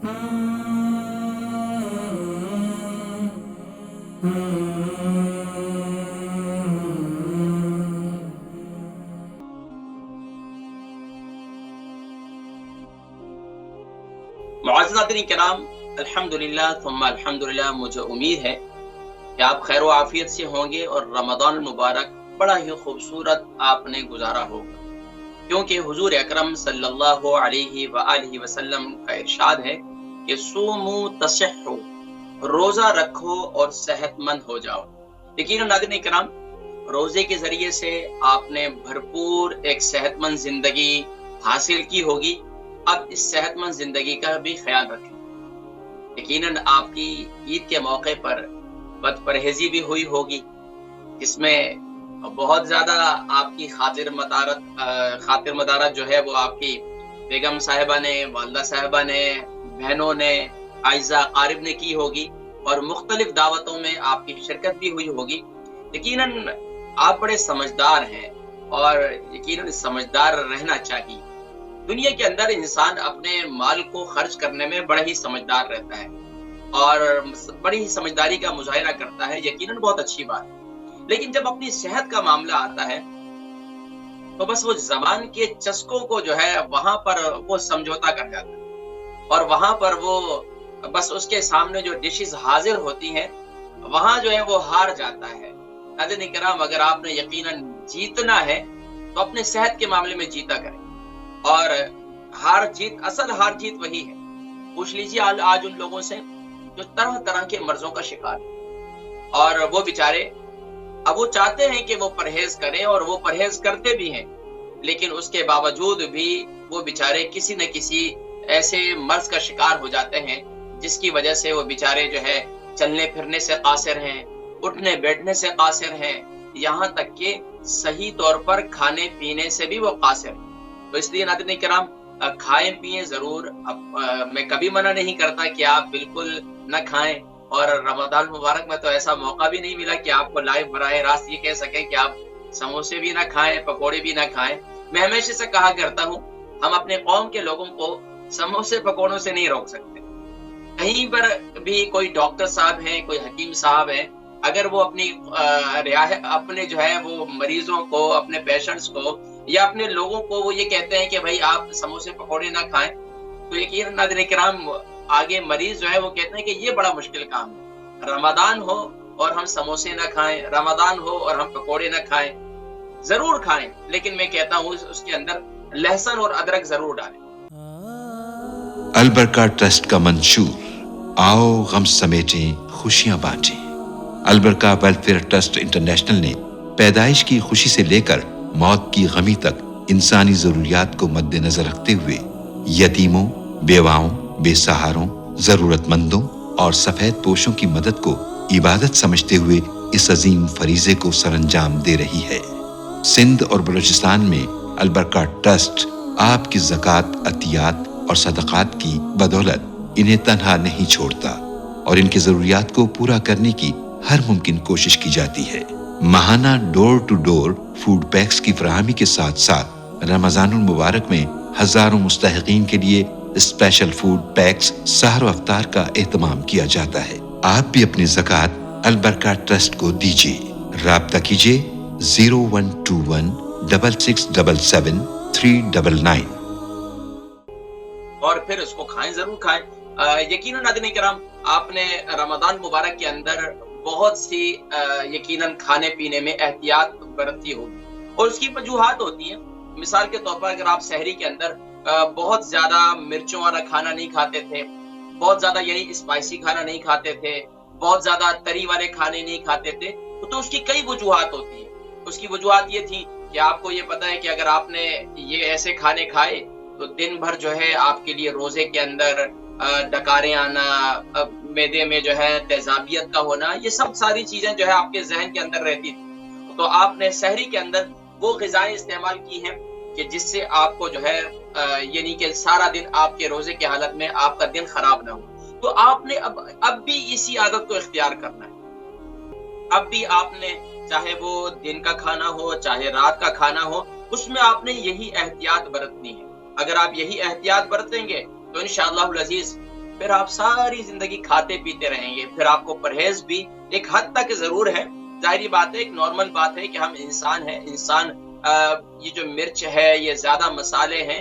मुअज़्ज़ज़ नाज़रीन किराम, अल्हम्दुलिल्लाह थुम्मा अल्हम्दुलिल्लाह, मुझे उम्मीद है कि आप खैर व आफियत से होंगे और रमज़ान मुबारक बड़ा ही खूबसूरत आपने गुजारा होगा, क्योंकि हुजूर अकरम सल्लल्लाहु अलैहि व आलिहि वसल्लम का इरशाद है कि सूमू तसिह्हु, रोज़ा रखो और सेहतमंद हो जाओ। यकीनन नाज़रीन किराम, रोज़े के ज़रिए से आपने भरपूर एक सेहतमंद ज़िंदगी हासिल की होगी। अब इस सेहतमंद ज़िंदगी का भी ख्याल रखें। यकीनन आपकी ईद के मौके पर बदपरहेज़ी भी हुई होगी, जिसमें बहुत ज़्यादा आपकी खातिर मदारत जो है वो आपकी बेगम साहिबा ने, वालिदा साहिबा ने, बहनों ने, आइज़ा क़ारिब ने की होगी और मुख्तलिफ दावतों में आपकी शिरकत भी हुई होगी। यकीनन आप बड़े समझदार हैं और यकीनन समझदार रहना चाहिए। दुनिया के अंदर इंसान अपने माल को खर्च करने में बड़ा ही समझदार रहता है और बड़ी ही समझदारी का मुजाहिरा करता है, यकीनन बहुत अच्छी बात है। लेकिन जब अपनी सेहत का मामला आता है तो बस वो ज़बान के चस्कों को जो है वहां पर वो समझौता कर जाता है और वहां पर वो बस उसके सामने जो डिशेस हाजिर होती हैं वहां जो है वो हार जाता है। नाज़रीन किराम, अगर आपने यकीनन जीतना है तो अपने सेहत के मामले में जीता करें और असल हार जीत वही है। पूछ लीजिए आज उन लोगों से जो तरह तरह के मर्जों का शिकार है और वो बेचारे अब वो चाहते हैं कि वो परहेज करें और वो परहेज करते भी हैं, लेकिन उसके बावजूद भी वो बेचारे किसी न किसी ऐसे मर्ज का शिकार हो जाते हैं जिसकी वजह से वो बेचारे जो है चलने फिरने से कासिर हैं, उठने बैठने से कासिर हैं, यहाँ तक कि सही तौर पर खाने पीने से भी वो कासिर हैं। तो इसलिए नाज़रीन किराम, खाएं पिएं जरूर। मैं कभी मना नहीं करता कि आप बिल्कुल न खाएं और रमजान मुबारक में तो ऐसा मौका भी नहीं मिला कि आपको लाइव बराह रास्त ये कह सकें कि आप समोसे भी ना खाएं, पकोड़े भी ना खाएं। मैं हमेशा से कहा करता हूं, हम अपने कौम के लोगों को समोसे पकोड़ों से नहीं रोक सकते। कहीं पर भी कोई डॉक्टर साहब हैं, कोई हकीम साहब हैं, अगर वो अपने जो है वो मरीजों को, अपने पेशेंट्स को या अपने लोगों को वो ये कहते हैं कि भाई आप समोसे पकोड़े ना खाएं, तो यकीनन नाज़रीन किराम आगे मरीज जो है वो कहते हैं कि ये बड़ा मुश्किल काम है। रमजान हो और हम समोसे ना खाएं, रमजान हो और हम पकोड़े ना खाएं, जरूर खाएं, लेकिन मैं कहता हूँ उसके अंदर लहसुन और अदरक जरूर डालें। अलबरका ट्रस्ट का मंशूर, आओ गम समेटें खुशियां बांटें। अलबरका वेलफेयर ट्रस्ट इंटरनेशनल ने पैदाइश की खुशी से लेकर मौत की गमी तक इंसानी जरूरियात को मद्देनजर रखते हुए यतीमों, बेवाओं, बेसहारों, जरूरतमंदों और सफेद पोशों की मदद को इबादत समझते हुए इस अजीम फरीजे को सरअंजाम दे रही है। सिंध और बलूचिस्तान में अलबरका ट्रस्ट आपकी ज़कात, अतियात और सदक़ात की बदौलत इन्हें तन्हा नहीं छोड़ता और इनकी जरूरियात को पूरा करने की हर मुमकिन कोशिश की जाती है। माहाना door to door food packs की फराहमी के साथ साथ रमजानुल मुबारक में हजारों मुस्तहिकीन के लिए स्पेशल फूड पैक्स सहर अफ्तार का एहतमाम किया जाता है। आप भी अपनी ज़कात अलबरका ट्रस्ट को दीजिए। राब्ता कीजिए 0121 6677 399 और फिर उसको खाएं, जरूर खाएं। यकीनन नाज़रीन किराम, आपने रमजान मुबारक के अंदर बहुत सी यकीनन खाने पीने में एहतियात बरती होगी और उसकी वजूहात होती हैं। मिसाल के तौर पर अगर आप सहरी के अंदर बहुत ज्यादा मिर्चों वाला खाना नहीं खाते थे, बहुत ज्यादा यानी स्पाइसी खाना नहीं खाते थे, बहुत ज्यादा तरी वाले खाने नहीं खाते थे, तो उसकी कई वजूहात होती है। उसकी वजूहात ये थी कि आपको ये पता है कि अगर आपने ये ऐसे खाने खाए तो दिन भर जो है आपके लिए रोजे के अंदर डकारें आना, मैदे में जो है तेजाबियत का होना, ये सब सारी चीजें जो है आपके जहन के अंदर रहती थी। तो आपने सहरी के अंदर वो ग़िज़ाएं इस्तेमाल की हैं कि जिससे आपको जो है यानी कि सारा दिन आपके रोजे की हालत में आपका दिन खराब ना हो। तो आपने अब भी इसी आदत को इख्तियार करना है। अब भी आपने, चाहे वो दिन का खाना हो चाहे रात का खाना हो, उसमें आपने यही एहतियात बरतनी है। अगर आप यही एहतियात बरतेंगे तो इंशाअल्लाह अज़ीज फिर आप सारी जिंदगी खाते पीते रहेंगे। फिर आपको परहेज भी एक हद तक जरूर है, जाहिर बात है, एक नॉर्मल बात है कि हम इंसान हैं। ये जो मिर्च है, ये ज्यादा मसाले हैं,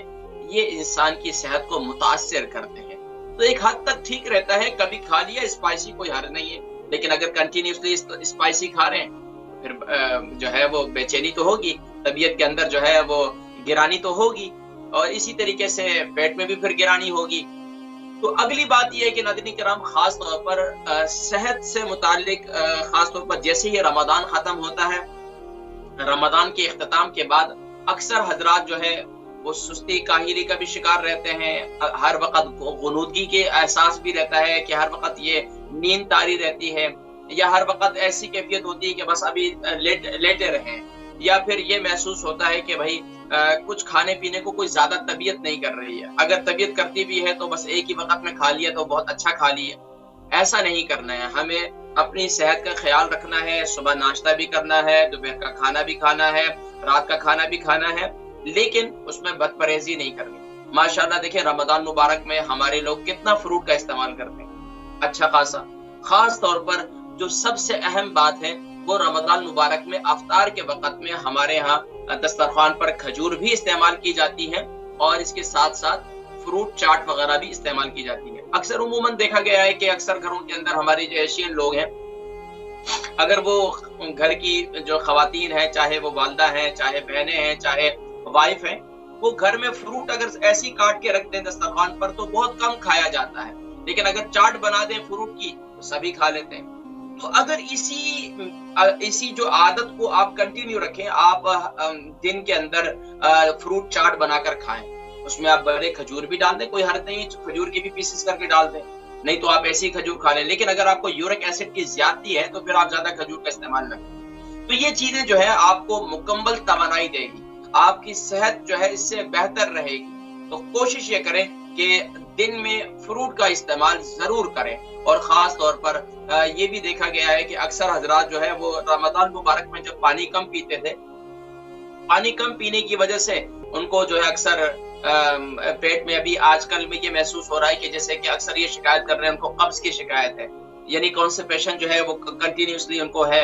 ये इंसान की सेहत को मुतासिर करते हैं। तो एक हद तक ठीक रहता है, कभी खा लिया स्पाइसी, कोई हर्ज नहीं है। लेकिन अगर कंटिन्यूसली स्पाइसी खा रहे हैं, फिर जो है वो बेचैनी तो होगी, तबीयत के अंदर जो है वो गिरानी तो होगी, और इसी तरीके से पेट में भी फिर गिरानी होगी। तो अगली बात यह है कि नाज़रीन किराम, खास तौर पर सेहत से मुतालिक खास तौर पर जैसे ही रमजान खत्म होता है, रमजान के इख्तिताम के बाद अक्सर हजरात जो है वो सुस्ती काहिली का भी शिकार रहते हैं। हर वक्त गुनूदगी के एहसास भी रहता है कि हर वक्त ये नींद तारी रहती है, या हर वक्त ऐसी कैफियत होती है कि बस अभी लेटे रहें, या फिर ये महसूस होता है कि भाई कुछ खाने पीने को कोई ज्यादा तबीयत नहीं कर रही है। अगर तबीयत करती भी है तो बस एक ही वक्त में खा लिया तो बहुत अच्छा खा लिया। ऐसा नहीं करना है, हमें अपनी सेहत का ख्याल रखना है। सुबह नाश्ता भी करना है, दोपहर का खाना भी खाना है, रात का खाना भी खाना है, लेकिन उसमें बदपरहेजी नहीं करनी। माशाल्लाह देखिए, रमजान मुबारक में हमारे लोग कितना फ्रूट का इस्तेमाल करते हैं, अच्छा खासा। खास तौर पर जो सबसे अहम बात है वो रमजान मुबारक में अफ्तार के वक्त में हमारे यहाँ दस्तरखान पर खजूर भी इस्तेमाल की जाती है, और इसके साथ साथ फ्रूट चाट वगैरह भी इस्तेमाल की जाती है। अक्सर उमूमन देखा गया है कि अक्सर घरों के अंदर हमारे जो एशियन लोग हैं, अगर वो घर की जो खवातीन है, चाहे वो वालदा है, चाहे बहनें हैं, चाहे वाइफ है, वो घर में फ्रूट अगर ऐसी काट के रख दें दस्तरखान पर तो बहुत कम खाया जाता है। लेकिन अगर चाट बना दें फ्रूट की तो सभी खा लेते हैं। तो अगर इसी जो आदत को आप कंटिन्यू रखें, आप दिन के अंदर फ्रूट चाट बनाकर खाएं, उसमें आप बड़े खजूर भी डाल दें, कोई हर्ज नहीं, खजूर की भी पीसेस करके डाल दें, नहीं तो आप ऐसे ही खजूर खा लें। लेकिन अगर आपको यूरिक एसिड की ज्यादती है तो फिर आप ज्यादा खजूर का इस्तेमाल न करें। तो ये चीजें जो है आपको मुकम्मल तवानाई देगी, आपकी सेहत जो है इससे बेहतर रहेगी। तो कोशिश ये करें कि दिन में फ्रूट का इस्तेमाल जरूर करें। और खास तौर पर ये भी देखा गया है कि अक्सर हजरात जो है वो रमजान मुबारक में जब पानी कम पीते थे, पानी कम पीने की वजह से उनको जो है अक्सर पेट में अभी आजकल में ये महसूस हो रहा है कि जैसे कि अक्सर ये शिकायत कर रहे हैं, उनको कब्ज की शिकायत है, यानी कॉन्स्टिपेशन जो है वो कंटिन्यूसली उनको है।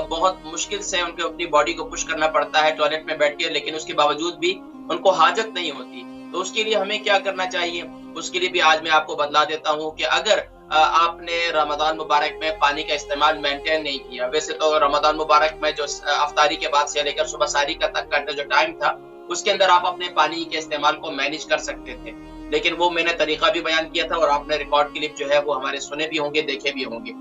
बहुत मुश्किल से उनको अपनी बॉडी को पुश करना पड़ता है टॉयलेट में बैठ के, लेकिन उसके बावजूद भी उनको हाजत नहीं होती। तो उसके लिए हमें क्या करना चाहिए, उसके लिए भी आज मैं आपको बतला देता हूँ कि अगर आपने रमजान मुबारक में पानी का इस्तेमाल मेंटेन नहीं किया, वैसे तो रमजान मुबारक में जो अफ्तारी के बाद से लेकर सुबह सारी का तक का जो टाइम था, उसके अंदर आप अपने पानी के इस्तेमाल को मैनेज कर सकते थे, लेकिन वो मैंने तरीका भी बयान किया था और आपने रिकॉर्ड क्लिप जो है वो हमारे सुने भी होंगे, देखे भी होंगे।